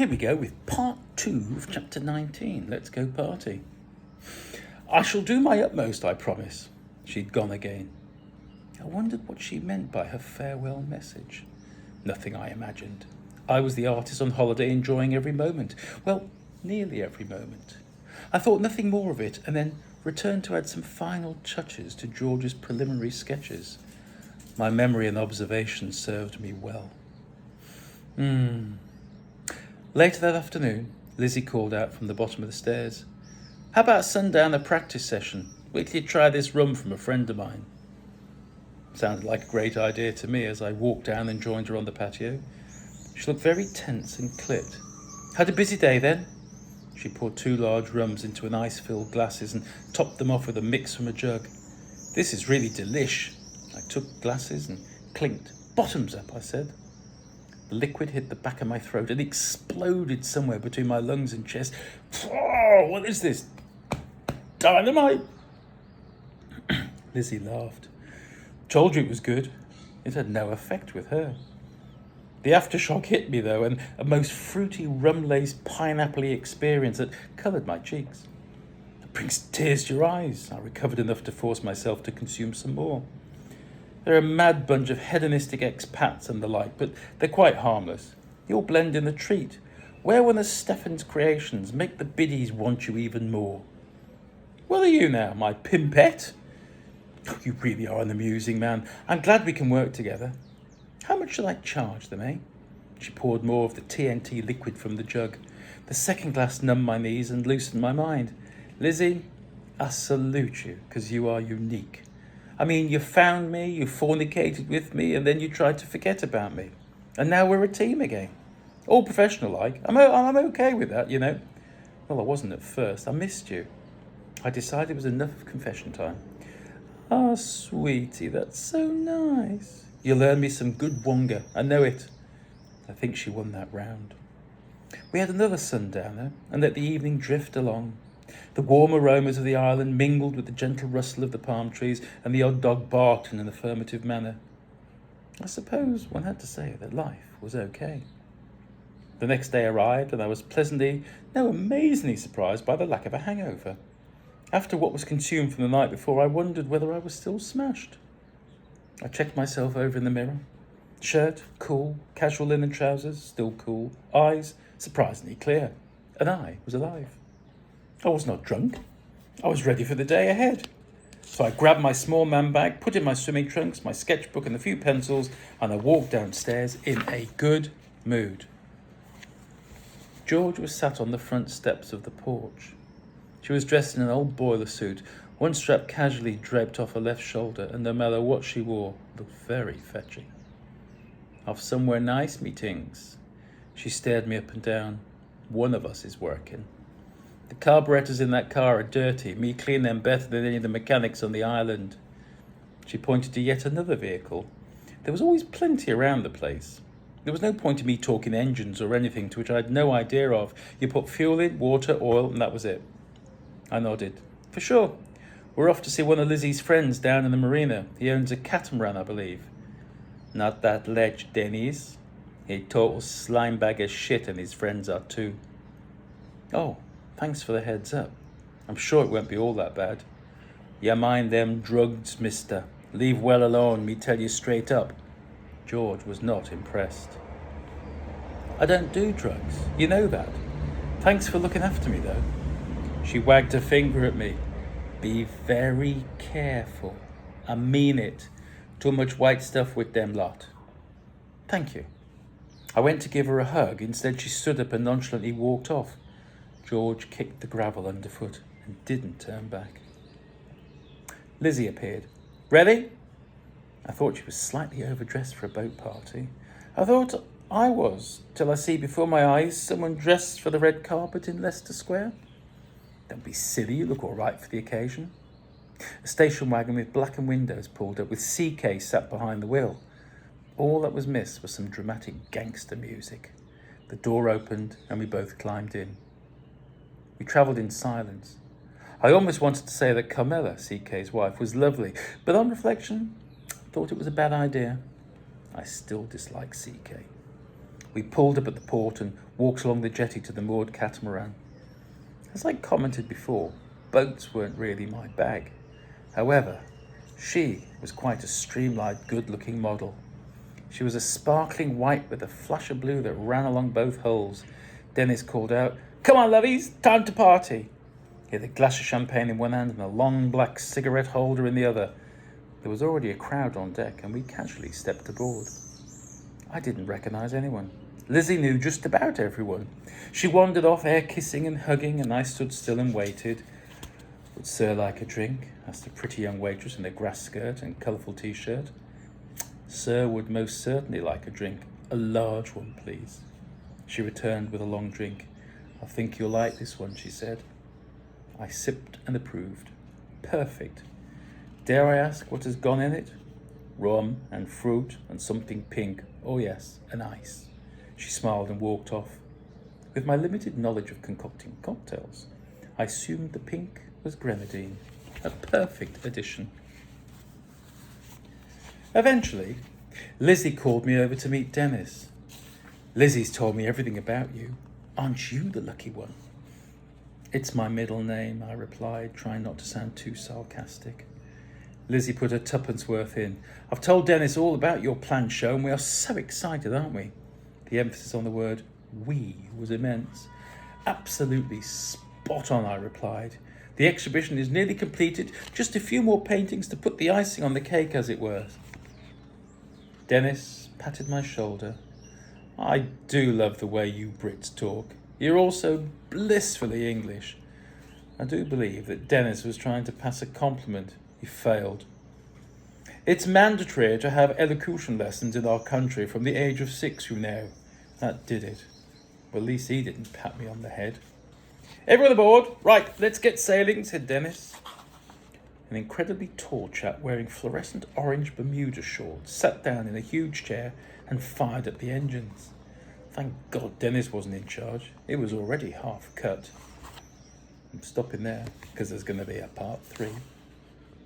Here we go with part 2 of chapter 19. Let's go party. I shall do my utmost, I promise. She'd gone again. I wondered what she meant by her farewell message. Nothing, I imagined. I was the artist on holiday, enjoying every moment. Well, nearly every moment. I thought nothing more of it, and then returned to add some final touches to George's preliminary sketches. My memory and observation served me well. Later that afternoon, Lizzie called out from the bottom of the stairs. How about a sundowner practice session? Wait till you try this rum from a friend of mine. Sounded like a great idea to me as I walked down and joined her on the patio. She looked very tense and clipped. Had a busy day then? She poured 2 large rums into an ice-filled glasses and topped them off with a mix from a jug. This is really delish. I took glasses and clinked. Bottoms up, I said. The liquid hit the back of my throat and exploded somewhere between my lungs and chest. Oh, what is this? Dynamite? Lizzie laughed. Told you it was good. It had no effect with her. The aftershock hit me, though, and a most fruity, rum-laced, pineapple-y experience that coloured my cheeks. It brings tears to your eyes. I recovered enough to force myself to consume some more. They're a mad bunch of hedonistic expats and the like, but they're quite harmless. You'll blend in the treat. Wear one of Stefan's creations. Make the biddies want you even more. What are you now, my pimpette? Oh, you really are an amusing man. I'm glad we can work together. How much shall I charge them, eh? She poured more of the TNT liquid from the jug. The second glass numbed my knees and loosened my mind. Lizzie, I salute you, because you are unique. I mean, you found me, you fornicated with me, and then you tried to forget about me. And now we're a team again. All professional-like. I'm okay with that, you know. Well, I wasn't at first. I missed you. I decided it was enough of confession time. Ah, sweetie, that's so nice. You'll earn me some good wonga. I know it. I think she won that round. We had another sundowner and let the evening drift along. The warm aromas of the island mingled with the gentle rustle of the palm trees, and the odd dog barked in an affirmative manner. I suppose one had to say that life was okay. The next day arrived, and I was pleasantly, no, amazingly surprised by the lack of a hangover. After what was consumed from the night before, I wondered whether I was still smashed. I checked myself over in the mirror. Shirt, cool. Casual linen trousers, still cool. Eyes, surprisingly clear. And I was alive. I was not drunk. I was ready for the day ahead. So I grabbed my small man bag, put in my swimming trunks, my sketchbook and a few pencils, and I walked downstairs in a good mood. George was sat on the front steps of the porch. She was dressed in an old boiler suit, one strap casually draped off her left shoulder, and no matter what she wore, looked very fetching. Off somewhere nice, methinks. She stared me up and down. One of us is working. The carburetors in that car are dirty. Me clean them better than any of the mechanics on the island. She pointed to yet another vehicle. There was always plenty around the place. There was no point in me talking engines or anything to which I had no idea of. You put fuel in, water, oil, and that was it. I nodded. For sure. We're off to see one of Lizzie's friends down in the marina. He owns a catamaran, I believe. Not that lech, Denny's. A total slime bag of shit, and his friends are too. Oh, thanks for the heads up. I'm sure it won't be all that bad. You mind them drugs, mister. Leave well alone, me tell you straight up. George was not impressed. I don't do drugs. You know that. Thanks for looking after me, though. She wagged her finger at me. Be very careful. I mean it. Too much white stuff with them lot. Thank you. I went to give her a hug. Instead, she stood up and nonchalantly walked off. George kicked the gravel underfoot and didn't turn back. Lizzie appeared. Ready? I thought she was slightly overdressed for a boat party. I thought I was, till I see before my eyes someone dressed for the red carpet in Leicester Square. Don't be silly, you look all right for the occasion. A station wagon with blackened windows pulled up, with CK sat behind the wheel. All that was missed was some dramatic gangster music. The door opened and we both climbed in. We travelled in silence. I almost wanted to say that Carmela, CK's wife, was lovely, but on reflection, thought it was a bad idea. I still dislike CK. We pulled up at the port and walked along the jetty to the moored catamaran. As I commented before, boats weren't really my bag. However, she was quite a streamlined, good-looking model. She was a sparkling white with a flash of blue that ran along both hulls. Dennis called out, "Come on, lovies, time to party." He had a glass of champagne in one hand and a long black cigarette holder in the other. There was already a crowd on deck, and we casually stepped aboard. I didn't recognise anyone. Lizzie knew just about everyone. She wandered off, air-kissing and hugging, and I stood still and waited. "Would Sir like a drink?" asked a pretty young waitress in a grass skirt and colourful T-shirt. "Sir would most certainly like a drink. A large one, please." She returned with a long drink. "I think you'll like this one," she said. I sipped and approved. Perfect. Dare I ask what has gone in it? Rum and fruit and something pink. Oh yes, and ice. She smiled and walked off. With my limited knowledge of concocting cocktails, I assumed the pink was grenadine. A perfect addition. Eventually, Lizzie called me over to meet Dennis. "Lizzie's told me everything about you. Aren't you the lucky one?" "It's my middle name," I replied, trying not to sound too sarcastic. Lizzie put her tuppence worth in. "I've told Dennis all about your planned show, and we are so excited, aren't we?" The emphasis on the word "we" was immense. "Absolutely spot on," I replied. "The exhibition is nearly completed. Just a few more paintings to put the icing on the cake, as it were." Dennis patted my shoulder. "I do love the way you Brits talk. You're all so blissfully English." I do believe that Dennis was trying to pass a compliment. He failed. "It's mandatory to have elocution lessons in our country from the age of 6, you know." That did it. Well, at least he didn't pat me on the head. "Everyone aboard. Right, let's get sailing," said Dennis. An incredibly tall chap wearing fluorescent orange Bermuda shorts sat down in a huge chair and fired up the engines. Thank God Dennis wasn't in charge. It was already half cut. I'm stopping there because there's going to be a part 3.